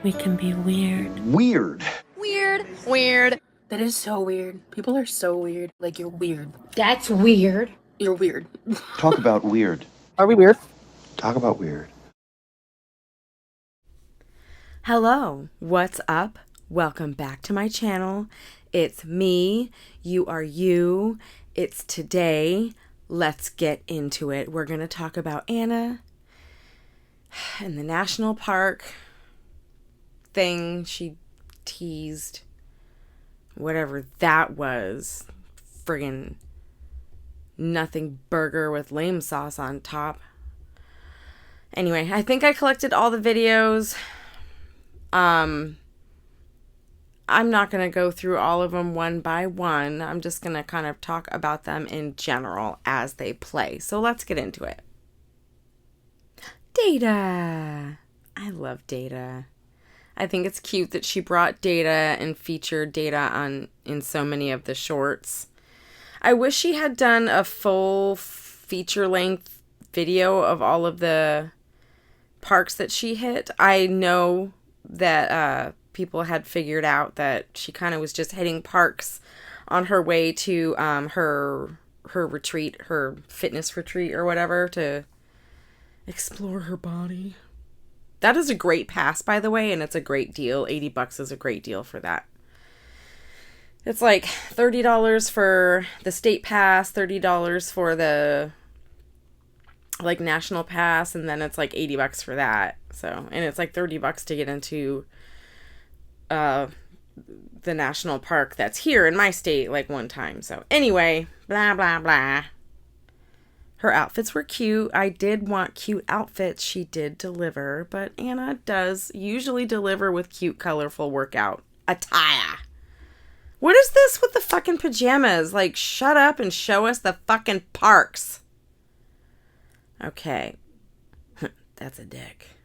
We can be weird. Weird. Weird. Weird. That is so weird. People are so weird. Like, you're weird. That's weird. You're weird. Talk about weird. Are we weird? Talk about weird. Hello, what's up? Welcome back to my channel. It's me, you are you, it's today. Let's get into it. We're going to talk about Anna and the national park thing she teased. Whatever that was. Friggin' nothing burger with lame sauce on top. Anyway, I think I collected all the videos. I'm not going to go through all of them one by one. I'm just going to kind of talk about them in general as they play. So let's get into it. Data. I love Data. I think it's cute that she brought Data and featured Data in so many of the shorts. I wish she had done a full feature-length video of all of the parks that she hit. I know that people had figured out that she kind of was just hitting parks on her way to her retreat, her fitness retreat or whatever, to explore her body. That is a great pass, by the way, and it's a great deal. $80 is a great deal for that. It's like $30 for the state pass, $30 for the like national pass, and then it's like $80 for that. So, and it's like $30 to get into the national park that's here in my state like one time. So anyway, blah blah blah. Her outfits were cute. I did want cute outfits. She did deliver, but Anna does usually deliver with cute, colorful workout attire. What is this with the fucking pajamas? Like, shut up and show us the fucking parks. Okay. That's a dick.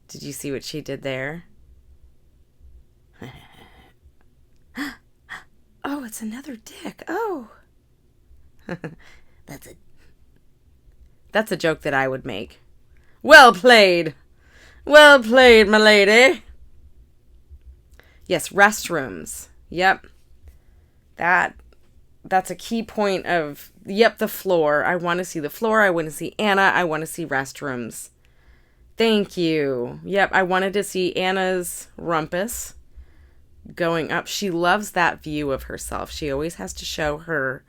Did you see what she did there? Oh, it's another dick. Oh. That's a joke that I would make. Well played. Well played, my lady. Yes, restrooms. Yep. That's a key point of, yep, the floor. I want to see the floor. I want to see Anna. I want to see restrooms. Thank you. Yep, I wanted to see Anna's rumpus going up. She loves that view of herself. She always has to show her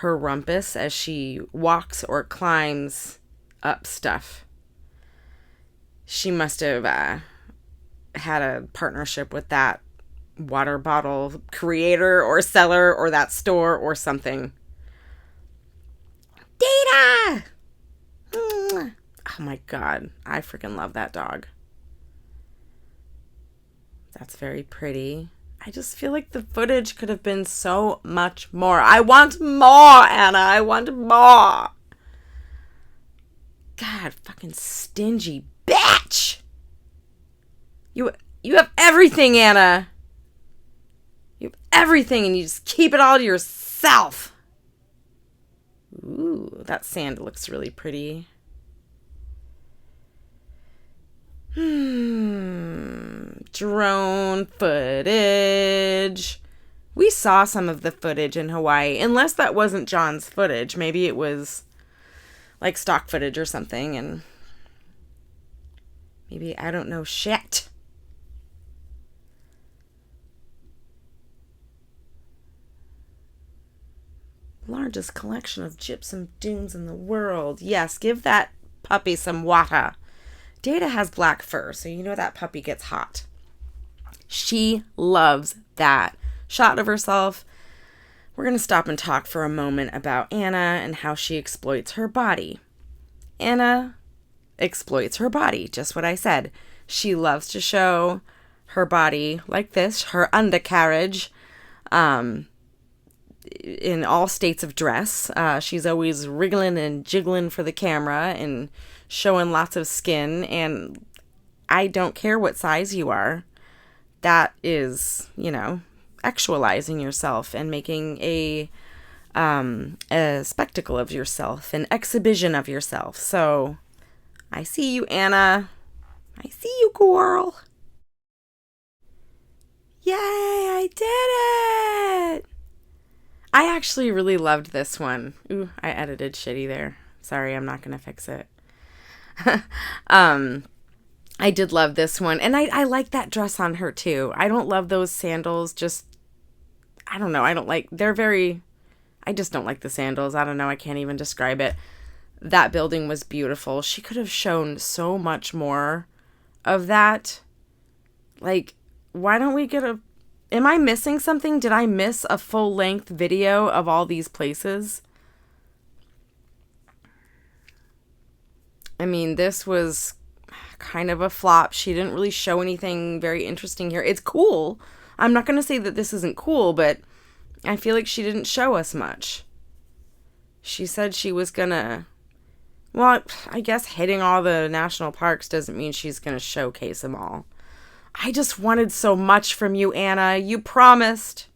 rumpus as she walks or climbs up stuff. She must have had a partnership with that water bottle creator or seller or that store or something. Data! Oh my god, I freaking love that dog. That's very pretty. I just feel like the footage could have been so much more. I want more, Anna. I want more. God, fucking stingy bitch. You have everything, Anna. You have everything, and you just keep it all to yourself. Ooh, that sand looks really pretty. Drone footage. We saw some of the footage in Hawaii, unless that wasn't John's footage. Maybe it was like stock footage or something, and maybe I don't know shit. Largest collection of gypsum dunes in the world. Yes, give that puppy some water. Data has black fur, so you know that puppy gets hot. She loves that shot of herself. We're going to stop and talk for a moment about Anna and how she exploits her body. Anna exploits her body, just what I said. She loves to show her body like this, her undercarriage, in all states of dress. She's always wriggling and jiggling for the camera and showing lots of skin, and I don't care what size you are. That is, actualizing yourself and making a spectacle of yourself, an exhibition of yourself. So I see you, Anna. I see you, gorl. Yay, I did it! I actually really loved this one. Ooh, I edited shitty there. Sorry, I'm not going to fix it. I did love this one. And I like that dress on her too. I don't love those sandals. Just, I don't know. I just don't like the sandals. I don't know. I can't even describe it. That building was beautiful. She could have shown so much more of that. Like, why don't we get am I missing something? Did I miss a full-length video of all these places? I mean, this was kind of a flop. She didn't really show anything very interesting here. It's cool. I'm not going to say that this isn't cool, but I feel like she didn't show us much. She said she was gonna... Well, I guess hitting all the national parks doesn't mean she's gonna showcase them all. I just wanted so much from you, Anna. You promised.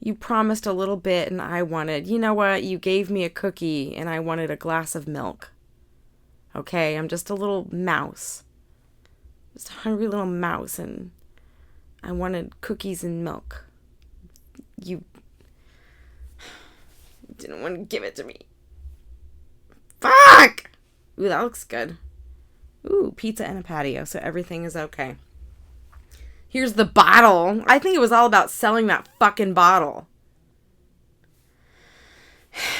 You promised a little bit, and I wanted... You know what? You gave me a cookie, and I wanted a glass of milk. Okay? I'm just a little mouse. Just a hungry little mouse, and I wanted cookies and milk. You didn't want to give it to me. Fuck! Ooh, that looks good. Ooh, pizza and a patio, so everything is okay. Here's the bottle. I think it was all about selling that fucking bottle.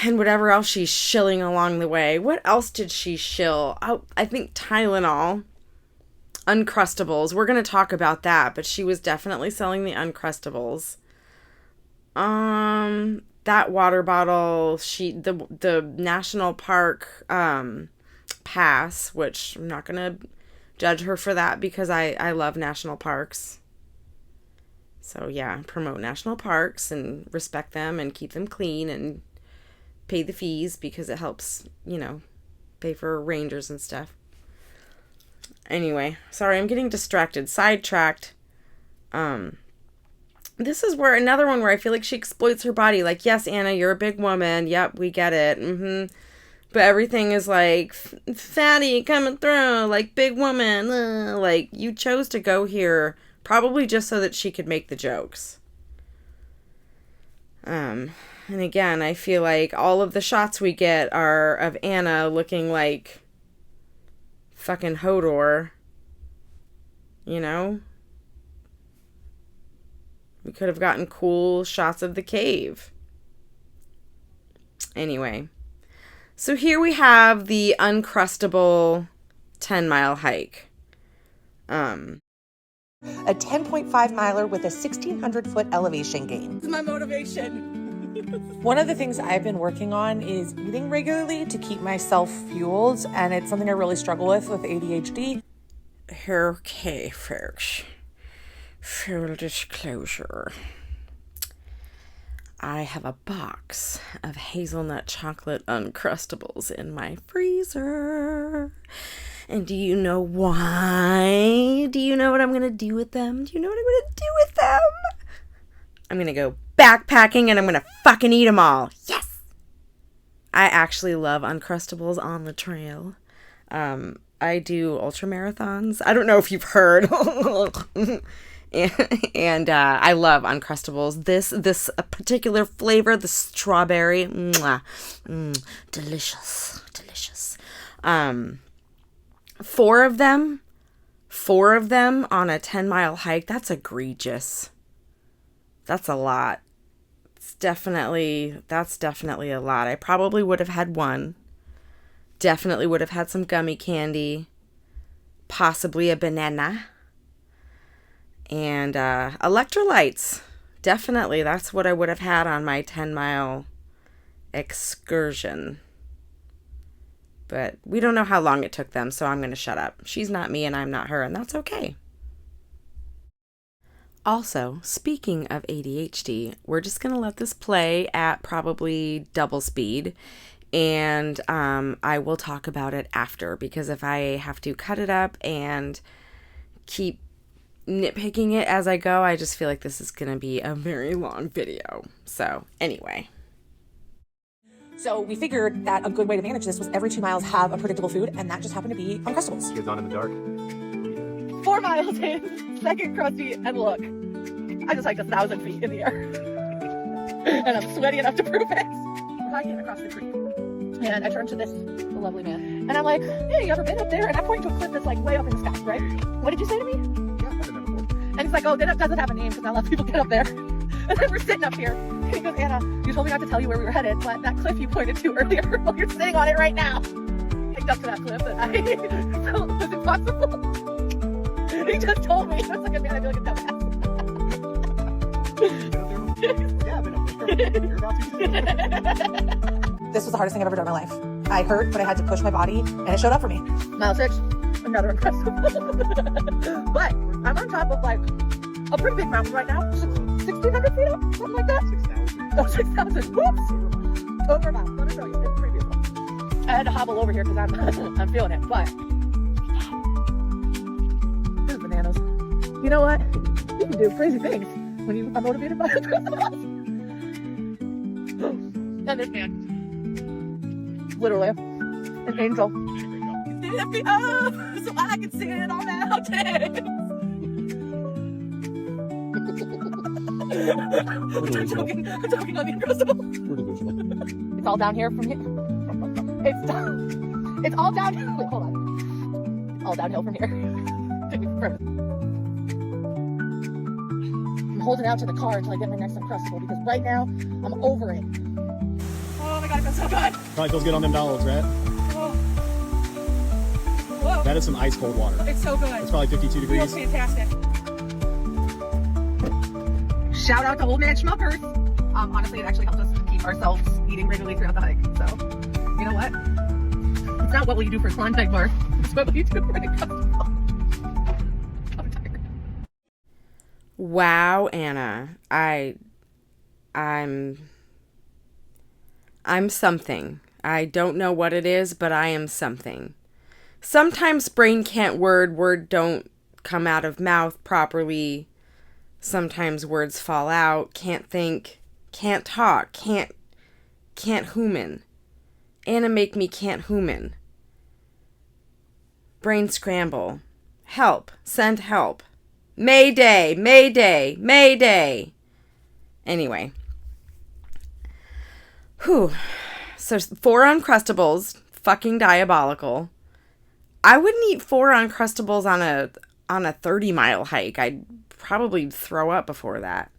And whatever else she's shilling along the way. What else did she shill? Oh, I think Tylenol. Uncrustables. We're going to talk about that, but she was definitely selling the Uncrustables. That water bottle, the national park pass, which I'm not gonna judge her for that because I love national parks. So yeah, promote national parks and respect them and keep them clean and pay the fees because it helps, pay for rangers and stuff. Anyway, sorry, I'm getting distracted, sidetracked. This is where another one where I feel like she exploits her body. Like, yes, Anna, you're a big woman. Yep, we get it. But everything is like, fatty coming through, like, big woman. Like, you chose to go here probably just so that she could make the jokes. And again, I feel like all of the shots we get are of Anna looking like fucking Hodor. We could have gotten cool shots of the cave. Anyway. So here we have the Uncrustable 10-mile hike. A 10.5 miler with a 1,600-foot elevation gain. It's my motivation. One of the things I've been working on is eating regularly to keep myself fueled, and it's something I really struggle with ADHD. Okay, folks. Full disclosure. I have a box of hazelnut chocolate Uncrustables in my freezer. And do you know why? Do you know what I'm going to do with them? Do you know what I'm going to do with them? I'm going to go backpacking and I'm going to fucking eat them all. Yes! I actually love Uncrustables on the trail. I do ultra marathons. I don't know if you've heard. And I love Uncrustables. This particular flavor, the strawberry, delicious. Four of them on a 10-mile hike. That's egregious. That's a lot. That's definitely a lot. I probably would have had one. Definitely would have had some gummy candy, possibly a banana. And electrolytes. Definitely. That's what I would have had on my 10-mile excursion. But we don't know how long it took them, so I'm going to shut up. She's not me and I'm not her, and that's okay. Also, speaking of ADHD, we're just going to let this play at probably double speed. And I will talk about it after, because if I have to cut it up and keep nitpicking it as I go, I just feel like this is going to be a very long video. So anyway. So we figured that a good way to manage this was every 2 miles have a predictable food, and that just happened to be Uncrustables. Kids on in the dark. 4 miles in, second Krusty, and look. I just hiked 1,000 feet in the air. And I'm sweaty enough to prove it. We're hiking across the creek. And I turned to this lovely man. And I'm like, hey, you ever been up there? And I'm pointing to a cliff that's like way up in the sky, right? What did you say to me? Yeah, I've been there before. And he's like, oh, that doesn't have a name because I let people get up there. And then we're sitting up here. And he goes, Anna, you told me not to tell you where we were headed, but that cliff you pointed to earlier, well, you're sitting on it right now. Picked up to that cliff and I felt it was impossible. He just told me. I was like, man, I feel like a dumbass. Yeah, I've been up there. You're about to too. This was the hardest thing I've ever done in my life. I hurt, but I had to push my body, and it showed up for me. Mile 6, another Uncrustables. But I'm on top of like a pretty big mountain right now. 1,600 feet up, something like that. 6,000. Oh, 6,000. Whoops. Over a mile. Let me show you. It's pretty beautiful. I had to hobble over here because I'm feeling it, but this is bananas. You know what? You can do crazy things when you are motivated by Uncrustables. And this man, literally, an angel. Lift me up so I can sit on mountains. I'm joking on the Uncrustables. We're delusional. It's all down here from here. It's all downhill. Wait, hold on. It's all downhill from here. Take me further. I'm holding out to the car until I get my next Uncrustable because right now I'm over it. Oh my god, it feels so good. Probably feels good on them dogs, right? Oh. Whoa. That is some ice cold water. It's so good. It's probably 52 It feels degrees. fantastic. Shout out to Old Man Schmuckers. Honestly, it actually helps us keep ourselves eating regularly throughout the hike. So, you know what? It's not what will you do for a Klondike bar. It's what will you do for an Uncrustable. I'm tired. Wow, Anna. I'm something. I don't know what it is, but I am something. Sometimes brain can't word don't come out of mouth properly. Sometimes words fall out, can't think, can't talk, can't human. Anna make me can't human. Brain scramble. Help, send help. Mayday, mayday, mayday. Anyway. Whew. So 4 Uncrustables, fucking diabolical. I wouldn't eat 4 Uncrustables on a 30-mile hike. I'd probably throw up before that.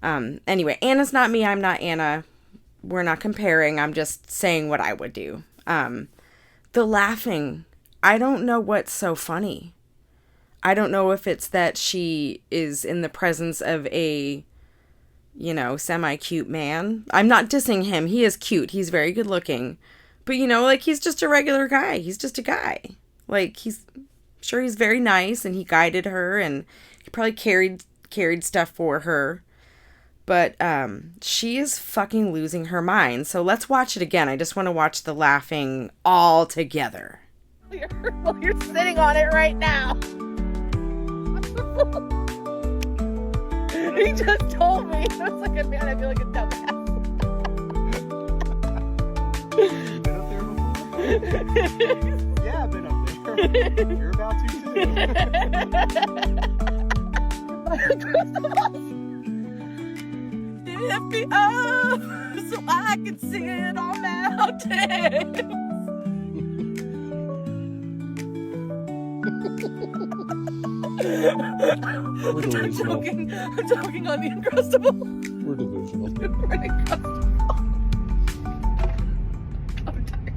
Anyway, Anna's not me, I'm not Anna. We're not comparing, I'm just saying what I would do. The laughing, I don't know what's so funny. I don't know if it's that she is in the presence of a, semi-cute man. I'm not dissing him. He is cute. He's very good looking. But, he's just a regular guy. He's just a guy. He's very nice, and he guided her, and he probably carried stuff for her. But she is fucking losing her mind. So let's watch it again. I just want to watch the laughing all together. You're sitting on it right now. He just told me. I was like, man, I feel like a dumbass. Been up there before? Yeah, I've been up there. You're about to too. Lift me up so I can sit on mountains. We're delusional. I'm joking on the Uncrustable. We're delusional. I'm tired.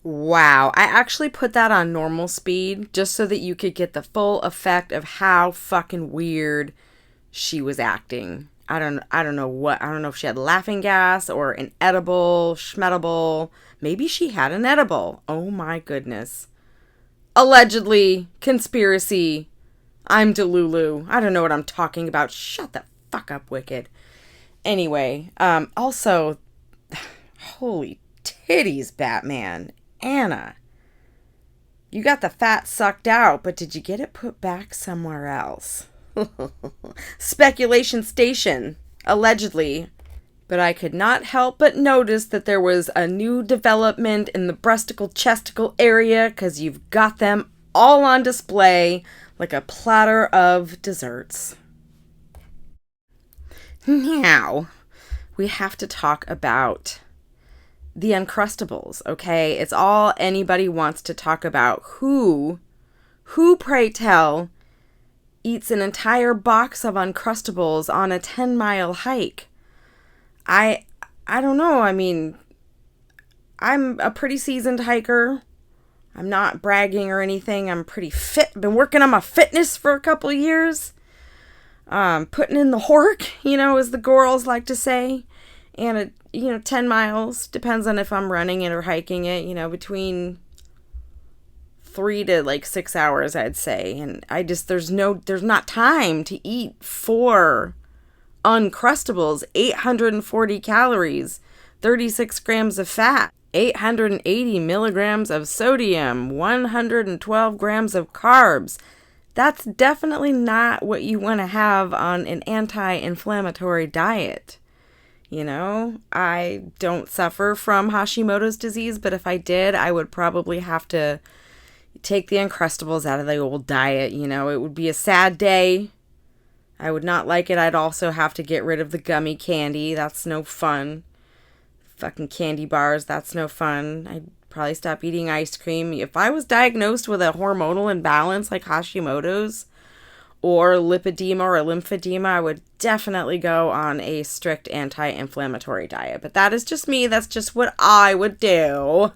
Wow, I actually put that on normal speed just so that you could get the full effect of how fucking weird she was acting. I don't know if she had laughing gas or an edible, schmedible. Maybe she had an edible. Oh my goodness. Allegedly, conspiracy. I'm Delulu. I don't know what I'm talking about. Shut the fuck up, Wicked. Anyway, also, holy titties, Batman. Anna. You got the fat sucked out, but did you get it put back somewhere else? Speculation station. Allegedly. But I could not help but notice that there was a new development in the breasticle-chesticle area because you've got them all on display like a platter of desserts. Now, we have to talk about the Uncrustables, okay? It's all anybody wants to talk about. Who, pray tell, eats an entire box of Uncrustables on a 10-mile hike? I don't know. I mean, I'm a pretty seasoned hiker. I'm not bragging or anything. I'm pretty fit. Been working on my fitness for a couple of years. Putting in the hork, as the gorls like to say. And, 10 miles, depends on if I'm running it or hiking it, between 3 to 6 hours, I'd say. And there's not time to eat 4 Uncrustables, 840 calories, 36 grams of fat, 880 milligrams of sodium, 112 grams of carbs. That's definitely not what you want to have on an anti-inflammatory diet. I don't suffer from Hashimoto's disease, but if I did, I would probably have to take the Uncrustables out of the old diet. It would be a sad day. I would not like it. I'd also have to get rid of the gummy candy. That's no fun. Fucking candy bars. That's no fun. I'd probably stop eating ice cream. If I was diagnosed with a hormonal imbalance like Hashimoto's or lipedema or lymphedema, I would definitely go on a strict anti-inflammatory diet. But that is just me. That's just what I would do.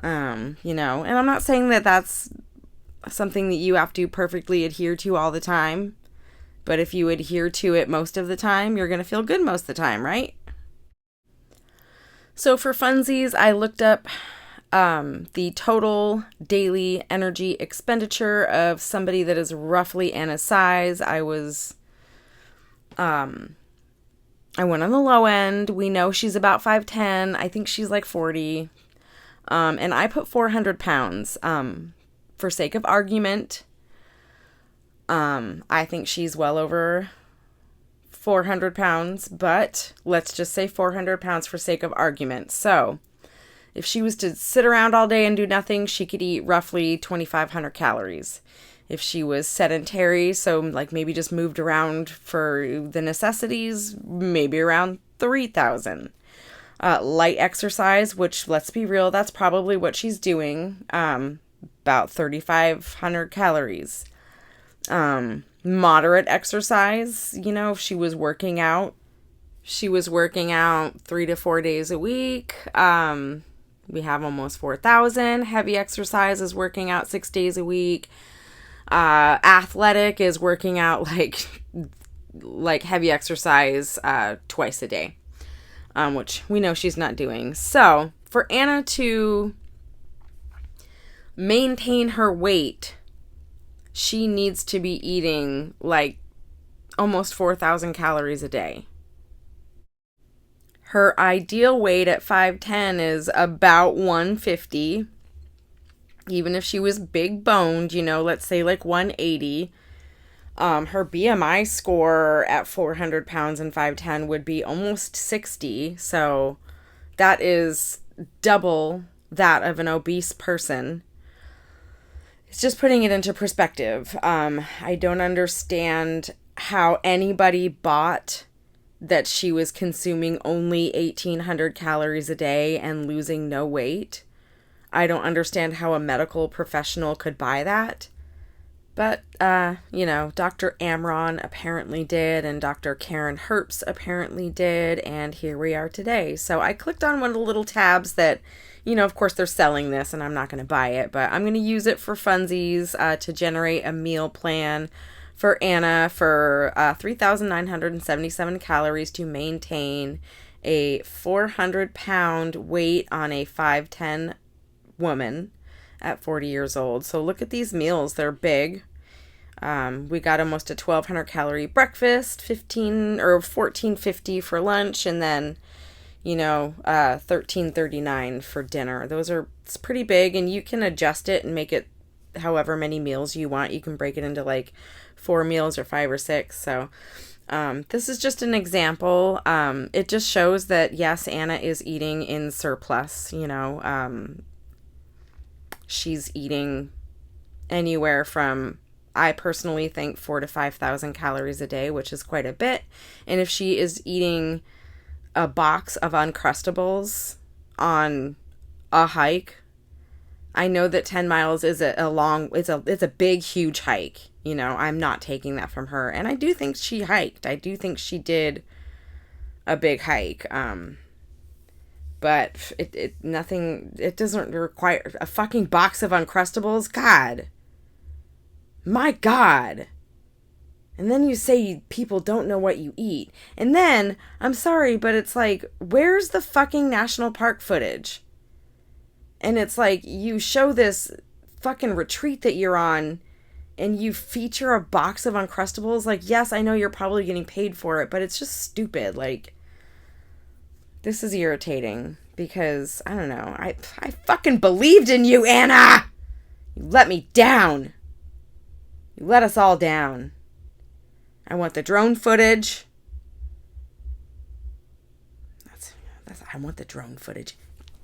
And I'm not saying that that's something that you have to perfectly adhere to all the time. But if you adhere to it most of the time, you're going to feel good most of the time, right? So for funsies, I looked up the total daily energy expenditure of somebody that is roughly Anna's size. I went on the low end. We know she's about 5'10". I think she's 40. And I put 400 pounds for sake of argument. I think she's well over 400 pounds, but let's just say 400 pounds for sake of argument. So if she was to sit around all day and do nothing, she could eat roughly 2,500 calories. If she was sedentary, so maybe just moved around for the necessities, maybe around 3,000. Light exercise, which, let's be real, that's probably what she's doing, about 3,500 calories. Moderate exercise, if she was working out 3 to 4 days a week. We have almost 4,000. Heavy exercise is working out 6 days a week. Athletic is working out like heavy exercise twice a day, which we know she's not doing. So for Anna to maintain her weight, she needs to be eating almost 4,000 calories a day. Her ideal weight at 5'10" is about 150. Even if she was big boned, let's say 180. Her BMI score at 400 pounds and 5'10" would be almost 60. So that is double that of an obese person. It's just putting it into perspective. I don't understand how anybody bought that she was consuming only 1,800 calories a day and losing no weight. I don't understand how a medical professional could buy that. But, Dr. Amron apparently did, and Dr. Karen Herbst apparently did, and here we are today. So I clicked on one of the little tabs that, of course they're selling this, and I'm not going to buy it, but I'm going to use it for funsies to generate a meal plan for Anna for 3,977 calories to maintain a 400-pound weight on a 5'10" woman at 40 years old. So look at these meals. They're big. We got almost a 1,200 calorie breakfast, 1450 for lunch, and then, 1339 for dinner. It's pretty big, and you can adjust it and make it however many meals you want. You can break it into 4 meals or 5 or 6. So this is just an example. It just shows that, yes, Anna is eating in surplus. She's eating anywhere from I personally think 4,000 to 5,000 calories a day, which is quite a bit. And if she is eating a box of Uncrustables on a hike, I know that 10 miles is it's a big, huge hike. You know, I'm not taking that from her. And I do think she hiked. I do think she did a big hike. But it doesn't require a fucking box of Uncrustables. God. My God. And then you say people don't know what you eat. And then, I'm sorry, but it's like, where's the fucking national park footage? And it's like, you show this fucking retreat that you're on, and you feature a box of Uncrustables. Like, yes, I know you're probably getting paid for it, but it's just stupid. Like, this is irritating because, I don't know, I fucking believed in you, Anna! You let me down. You let us all down. I want the drone footage. I want the drone footage.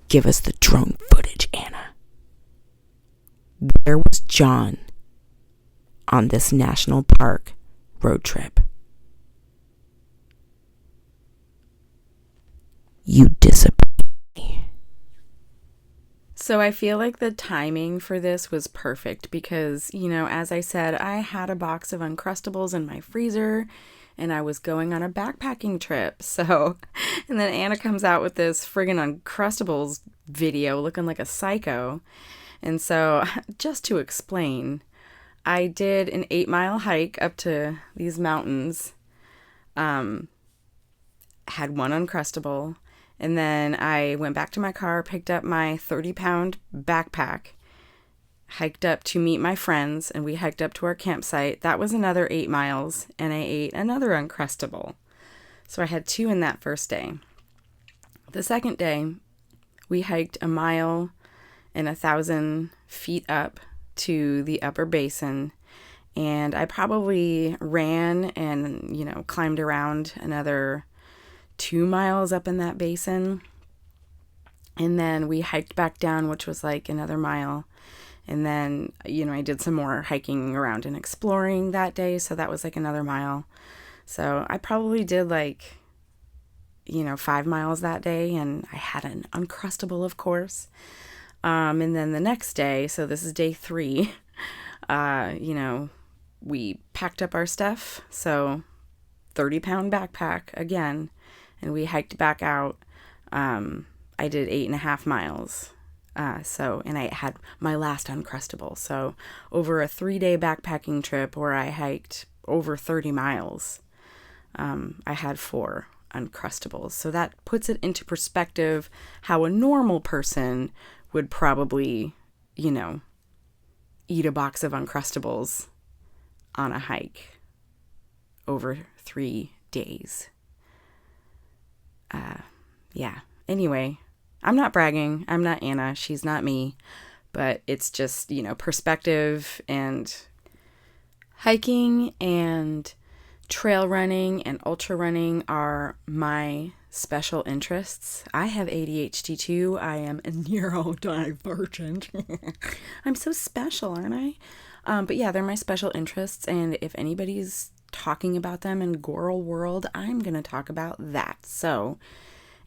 Give us the drone footage, Anna. Where was John on this national park road trip? You disappoint me. So I feel like the timing for this was perfect because, you know, as I said, I had a box of Uncrustables in my freezer and I was going on a backpacking trip. So, and then Anna comes out with this friggin' Uncrustables video looking like a psycho. And so, just to explain, I did an 8-mile hike up to these mountains, had one Uncrustable, and then I went back to my car, picked up my 30-pound backpack, hiked up to meet my friends, and we hiked up to our campsite. That was another 8 miles, and I ate another Uncrustable. So I had 2 in that first day. The second day, we hiked 1 mile and 1,000 feet up to the upper basin, and I probably ran and, you know, climbed around another 2 miles up in that basin, and then we hiked back down, which was like another mile. And then, you know, I did some more hiking around and exploring that day. So that was like another mile. So I probably did like, you know, 5 miles that day. And I had an Uncrustable, of course. And then the next day, so this is day 3, you know, we packed up our stuff. So 30-pound backpack again. And we hiked back out. I did 8.5 miles. And I had my last Uncrustable. So over a 3-day backpacking trip where I hiked over 30 miles, I had 4 Uncrustables. So that puts it into perspective how a normal person would probably, you know, eat a box of Uncrustables on a hike over 3 days. Yeah. Anyway, I'm not bragging. I'm not Anna. She's not me. But it's just, you know, perspective, and hiking and trail running and ultra running are my special interests. I have ADHD too. I am neurodivergent. I'm so special, aren't I? But yeah, they're my special interests. And if anybody's talking about them in gorl world, I'm going to talk about that. So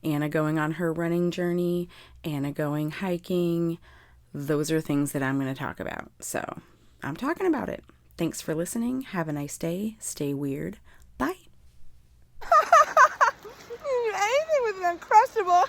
Anna going on her running journey, Anna going hiking, those are things that I'm going to talk about. So I'm talking about it. Thanks for listening. Have a nice day. Stay weird. Bye. Anything with an Uncrustable.